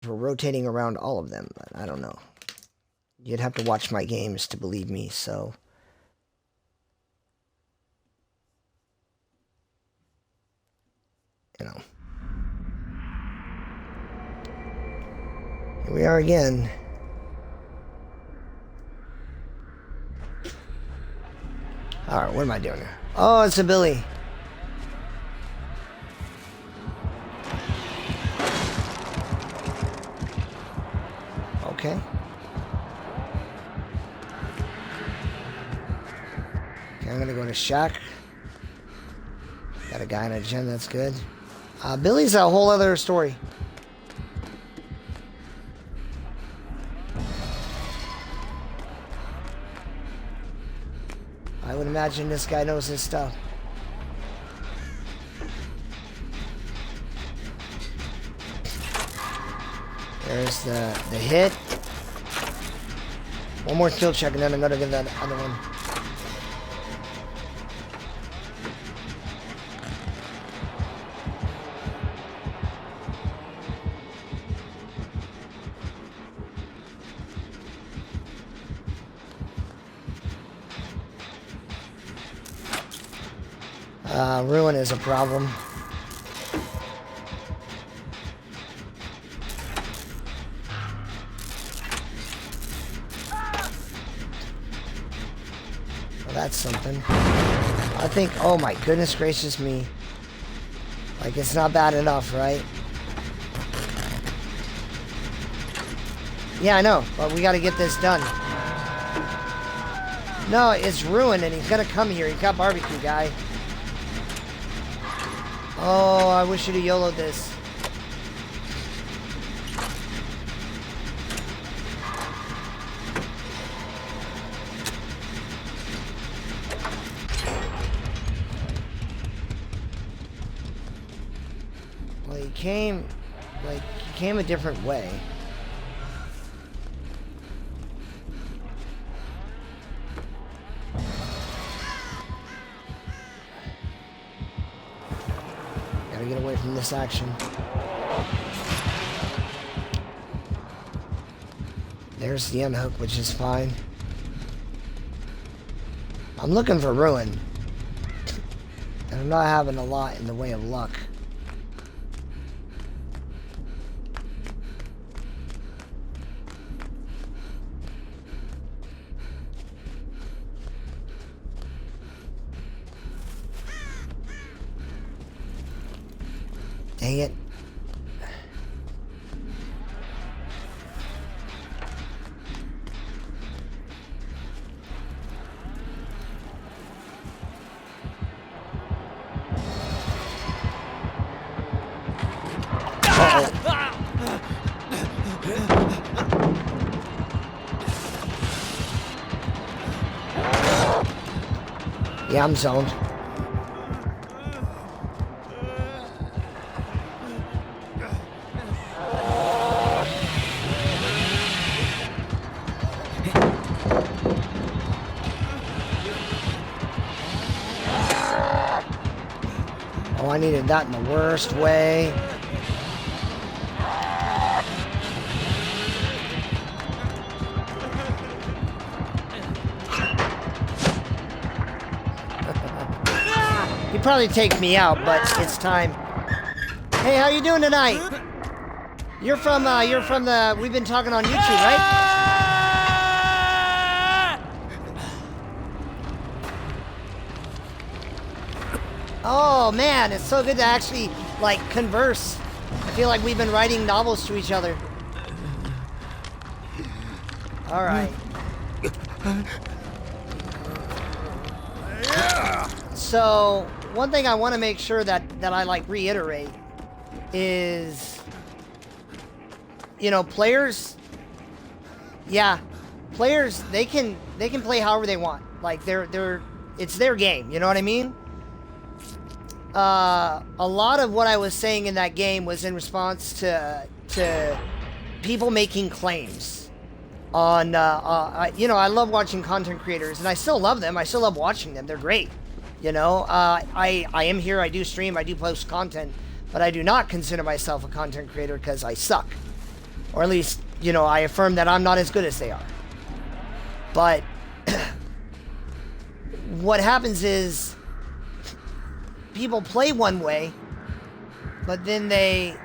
for rotating around all of them, but I don't know. You'd have to watch my games to believe me, so... You know. Here we are again. Alright, what am I doing here? Oh, it's a Billy. Okay. Okay, I'm gonna go to Shaq. Got a guy in a gen, that's good. Billy's a whole other story. I would imagine this guy knows his stuff. There's the hit. One more skill check and then I'm gonna get that other one. Ruin is a problem. Well, that's something. I think, oh my goodness gracious me. Like, it's not bad enough, right? Yeah, I know, but we gotta get this done. No, it's Ruin and he's gonna come here. He's got barbecue, guy. Oh, I wish you'd have YOLO'd this. Well, he came a different way. Get away from this action. There's the unhook, which is fine. I'm looking for Ruin. And I'm not having a lot in the way of luck. Dang it. Yeah, I'm zoned. Oh, I needed that in the worst way. He'd probably take me out, but it's time. Hey, how you doing tonight? You're from the, we've been talking on YouTube, right? Oh man, it's so good to actually, like, converse. I feel like we've been writing novels to each other. Alright. So, one thing I want to make sure that I, like, reiterate is, you know, players, yeah, players, they can play however they want. Like, it's their game, you know what I mean? A lot of what I was saying in that game was in response to people making claims on, you know, I love watching content creators, and I still love them. I still love watching them. They're great. You know, I am here, I do stream, I do post content, but I do not consider myself a content creator because I suck. Or at least, you know, I affirm that I'm not as good as they are. But what happens is people play one way, but then they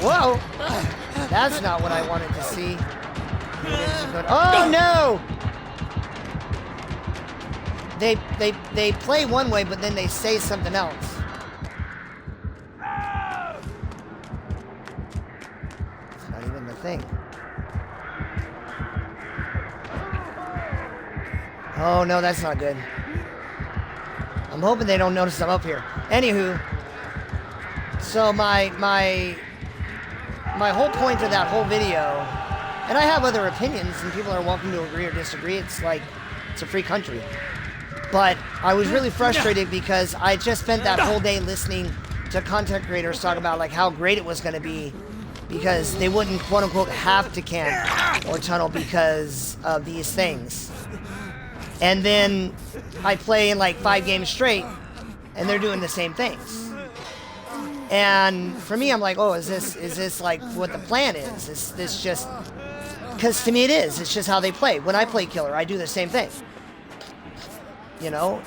whoa! That's not what I wanted to see. Oh no! They play one way, but then they say something else. It's not even the thing. Oh no, that's not good. I'm hoping they don't notice I'm up here. Anywho, so my whole point of that whole video, and I have other opinions, and people are welcome to agree or disagree. It's like, it's a free country. But I was really frustrated because I just spent that whole day listening to content creators talk about like how great it was going to be because they wouldn't quote unquote have to camp or tunnel because of these things. And then I play in like 5 games straight and they're doing the same things. And for me, I'm like, oh, is this like what the plan is? Is this just, because to me it is. It's just how they play. When I play Killer, I do the same thing. You know,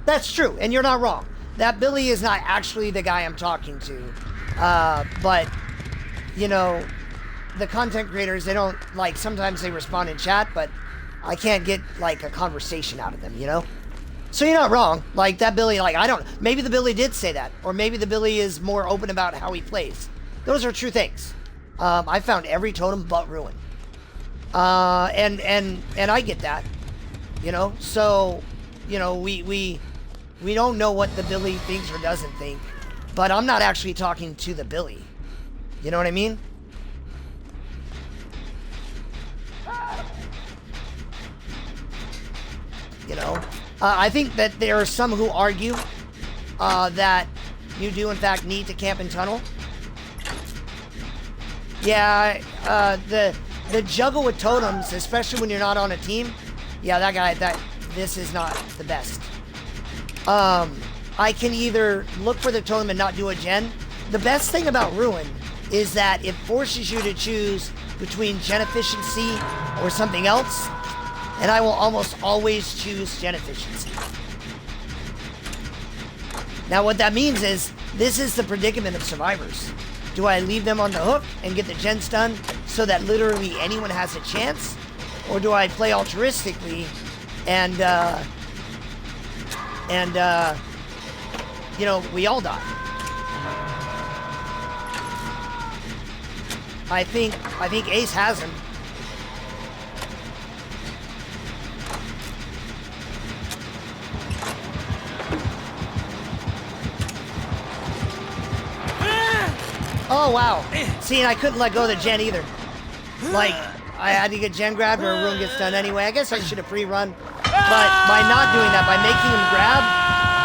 that's true, and you're not wrong. That Billy is not actually the guy I'm talking to, but, you know, the content creators, they don't, like, sometimes they respond in chat, but I can't get, like, a conversation out of them, you know? So you're not wrong. Like, that Billy, like, I don't, maybe the Billy did say that, or maybe the Billy is more open about how he plays. Those are true things. I found every totem but Ruin. And I get that, you know? So, you know, we don't know what the Billy thinks or doesn't think, but I'm not actually talking to the Billy. You know what I mean? You know? I think that there are some who argue, that you do in fact need to camp and tunnel. Yeah, the juggle with totems, especially when you're not on a team, yeah, this is not the best. I can either look for the totem and not do a gen. The best thing about Ruin is that it forces you to choose between gen efficiency or something else, and I will almost always choose gen efficiency. Now what that means is, this is the predicament of survivors. Do I leave them on the hook and get the gens done so that literally anyone has a chance? Or do I play altruistically and you know, we all die? I think Ace has him. Oh, wow. See, and I couldn't let go of the gen either. Like, I had to get gen grabbed or a room gets done anyway. I guess I should have pre-run. But by not doing that, by making them grab,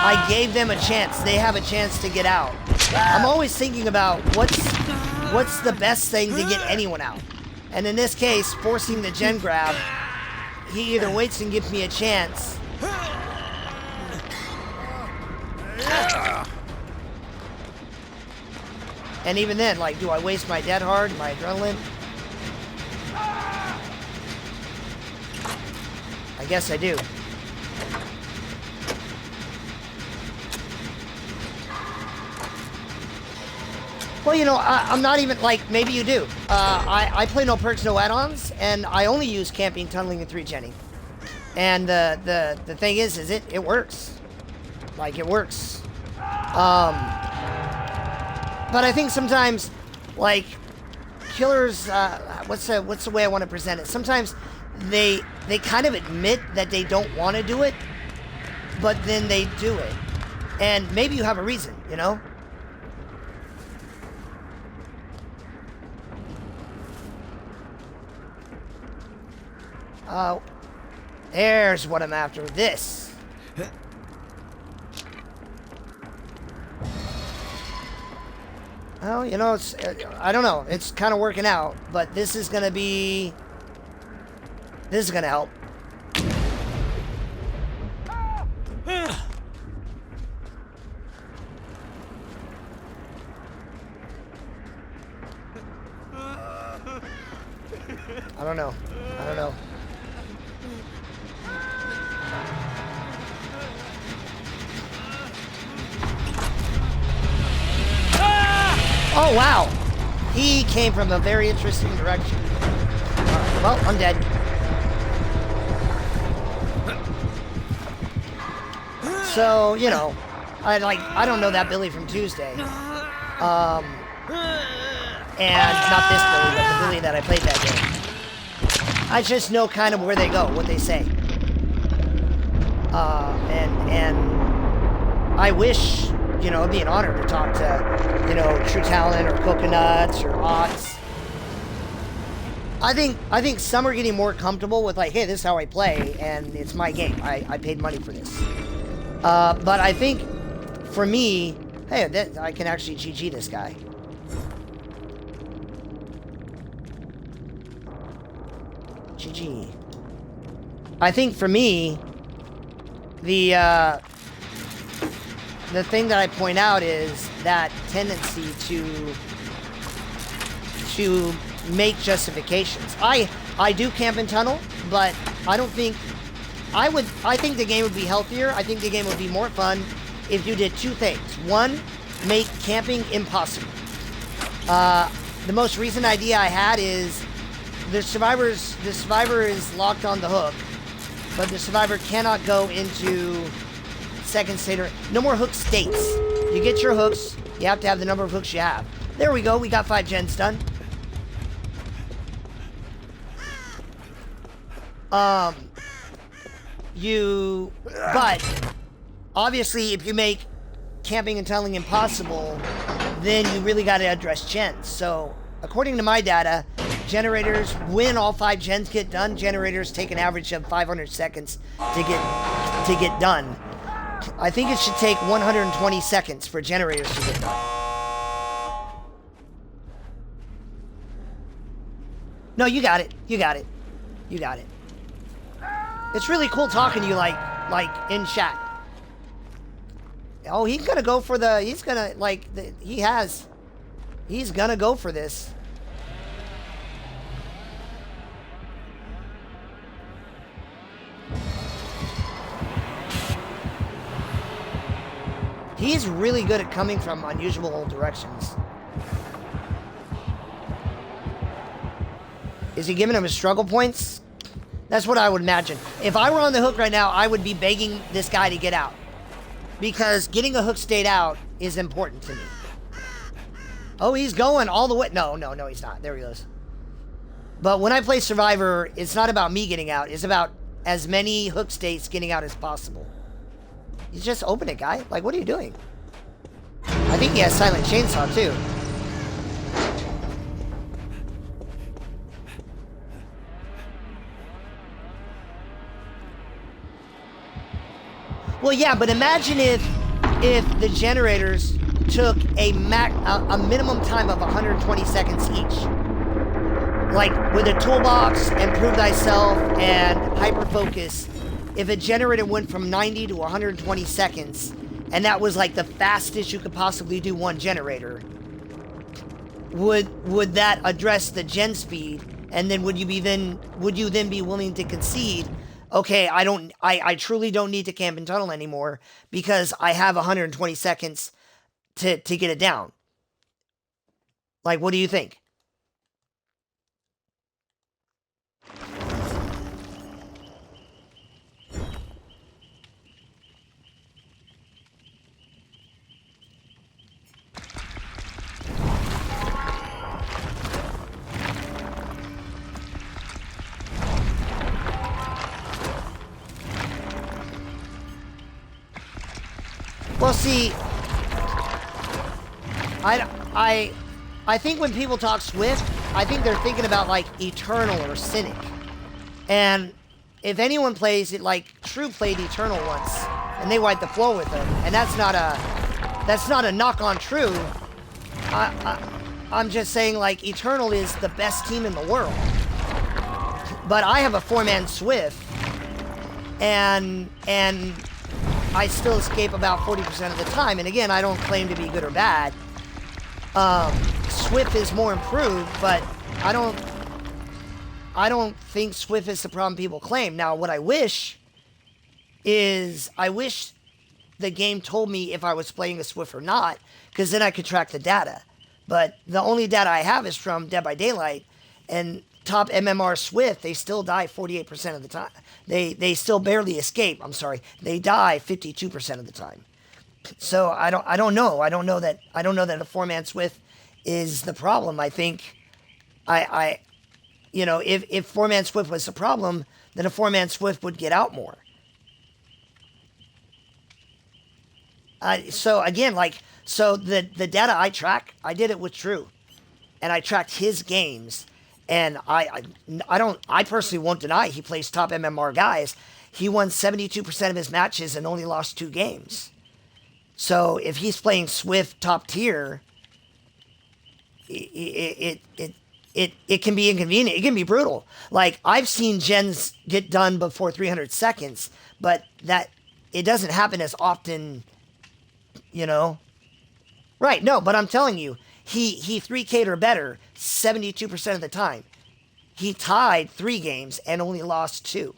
I gave them a chance. They have a chance to get out. I'm always thinking about what's the best thing to get anyone out. And in this case, forcing the gen grab, he either waits and gives me a chance. And even then, like, do I waste my dead hard, my adrenaline? I guess I do. Well, you know, I'm not even, like, maybe you do. I play no perks, no add-ons, and I only use camping, tunneling, and 3-genning. And the thing is it works. Like, it works. But I think sometimes, like, killers, what's the way I want to present it? Sometimes they kind of admit that they don't want to do it, but then they do it. And maybe you have a reason, you know? There's what I'm after. This. Well, you know, it's, I don't know. It's kind of working out, but this is going to be This is gonna help. I don't know. I don't know. Oh, wow. He came from a very interesting direction. Alright, well, I'm dead. So, you know, I don't know that Billy from Tuesday. And not this Billy, but the Billy that I played that game. I just know kind of where they go, what they say. And I wish, you know, it'd be an honor to talk to, you know, True Talent or Coconuts or Ox. I think some are getting more comfortable with like, hey, this is how I play, and it's my game. I paid money for this. But I think, for me, hey, I can actually GG this guy. GG. I think for me, the thing that I point out is that tendency to make justifications. I do camp and tunnel, but I don't think I think the game would be healthier. I think the game would be more fun if you did two things. One, make camping impossible. The most recent idea I had is the survivor is locked on the hook, but the survivor cannot go into second state or no more hook states. You get your hooks, you have to have the number of hooks you have. There we go, we got 5 gens done. But obviously if you make camping and tunneling impossible, then you really got to address gens. So according to my data, generators, when all 5 gens get done, generators take an average of 500 seconds to get done. I think it should take 120 seconds for generators to get done. No, you got it. You got it. You got it. It's really cool talking to you like in chat. Oh, he's gonna go for the, he's gonna, he's gonna go for this. He's really good at coming from unusual directions. Is he giving him his struggle points? That's what I would imagine. If I were on the hook right now, I would be begging this guy to get out. Because getting a hook state out is important to me. Oh, he's going all the way. No, he's not. There he goes. But when I play Survivor, it's not about me getting out. It's about as many hook states getting out as possible. You just open it, guy. Like, what are you doing? I think he has Silent Chainsaw, too. Well, yeah, but imagine if the generators took a minimum time of 120 seconds each. Like, with a toolbox and prove thyself and hyper focus, if a generator went from 90 to 120 seconds, and that was like the fastest you could possibly do one generator, would that address the gen speed? And then would you then be willing to concede, okay, I truly don't need to camp and tunnel anymore because I have 120 seconds to get it down? Like, what do you think? Well, see, I think when people talk Swift, I think they're thinking about like Eternal or Cynic. And if anyone plays it, like True played Eternal once, and they wiped the floor with him, and that's not a knock on True. I'm just saying, like, Eternal is the best team in the world. But I have a 4-man Swift, and I still escape about 40% of the time. And again, I don't claim to be good or bad. Swift is more improved, but I don't think Swift is the problem people claim. Now, what I wish is, I wish the game told me if I was playing a Swift or not, because then I could track the data. But the only data I have is from Dead by Daylight, and top MMR Swift, they still die 48% of the time. They still barely escape. I'm sorry. They die 52% of the time. So I don't know. I don't know that a 4-man Swift is the problem. I think you know, if 4-man Swift was the problem, then a 4-man Swift would get out more. So again, so the data I track, I did it with True, and I tracked his games, and I personally won't deny he plays top MMR guys. He won 72% of his matches and only lost 2 games. So if he's playing Swift top tier, it can be inconvenient. It can be brutal. Like, I've seen gens get done before 300 seconds, but that it doesn't happen as often, you know. Right, no, but I'm telling you, he 3K'd or better 72% of the time. He tied 3 games and only lost 2.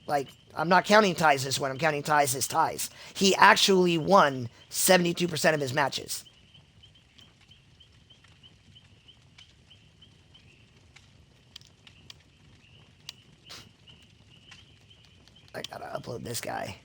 Like, I'm not counting ties this one, I'm counting ties as ties. He actually won 72% of his matches. I gotta upload this guy.